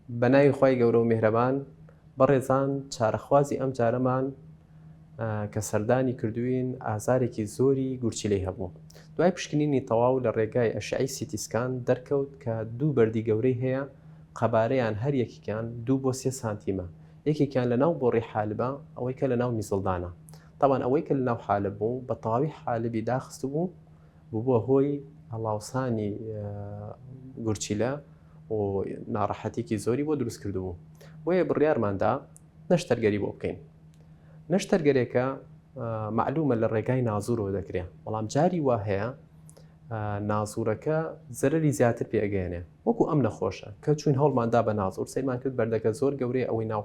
بەناوی خی گەورە و میهرەبان بەڕێزان چارەخوازی ئەم جارەمان کە سەردانی کردوین ئازارێکی زۆری گورچیلەی هەبوو. دوای پشکنینی تەواو لە ڕێگای ئەشعی سیتیسکان دەرکەوت کە دوو بەردی گەورەی هەیە، قەبارەیان هەر یەکیان 2 بۆ 3 سانتیمە، یەکێکیان لە ناو بۆڕی حالبە، ئەوەی کە لە ناو میزڵدانە. طبعاً ئەوەی کە لە ناو حالب بوو بە تەواوی حالبی داخست بوو بووە هۆی هەڵاوسانی گورچیلە و ناڕەحەتێکی زۆری بۆ دروست کردبوو. بۆیە بڕیارماندا نەشتەرگەری بۆ بکەین. نەشتەرگەرێکە معلومە لە ڕێگای نازوورەوە دەکرێت، بەڵام جاری وا هەیە نازوورەکە زەرری زیاتر پێگەێنێ، وەکو ئەم نەخۆشە کە چوین هەڵماندا بە نازوور سەیرمان کرد بەردەکە زۆر گەورەی ئەوەی ناو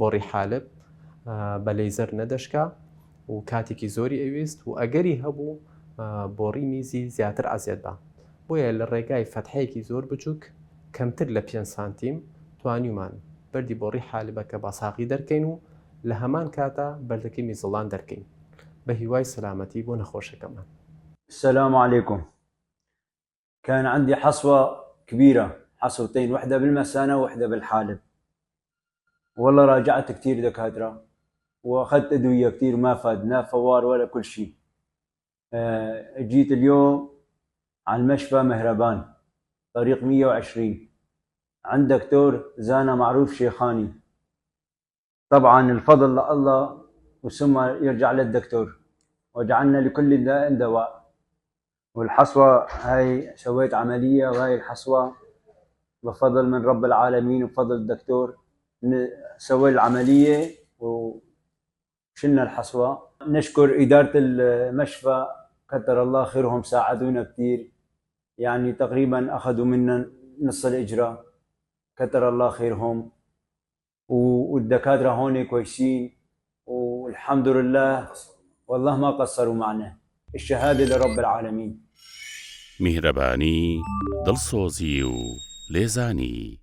بۆڕی حالب بە لەیزەر نەدەشکا و کاتێکی زۆری ئەویست و ئەگەری هەبوو بۆڕی میزی زیاتر ئازیێت بە. بۆیە لە ڕێگای فەتحەیەکی زۆر بچووک کەمتر لە 5 سانتیم توانیمان بەردی بۆڕی حالبەکە باساقی دەرکەین و لە هەمان کاتە بەردەکەی میزڵان دەرکەین بە هیوای سلامەتی بۆ نەخۆشەکەمان. السلام عليكم. كان عندي حصوة كبيرة، حصوتين، واحدة بالمثانة وواحدة بالحالب. والله راجعت كتير دكاترة واخذت ادوية كتير ما فاد، لا فوار ولا كل شيء. جيت اليوم على المشفى مهربان طريق 120 عند دكتور زانا معروف شيخاني. طبعا الفضل لله وثم يرجع للدكتور، وجعلنا لكل داء دواء. والحصوة هاي سويت عملية، وهاي الحصوة بفضل من رب العالمين وبفضل الدكتور سوي العملية وشلنا الحصوة. نشكر إدارة المشفى كتر الله خيرهم، ساعدونا كتير، يعني تقريبا أخذوا منا نص الإجرة، كتر الله خيرهم. والدكاترة هون كويسين والحمد لله، والله ما قصروا معنا. الشهادة لرب العالمين. میهرەبانی دڵسۆزی و لێزانی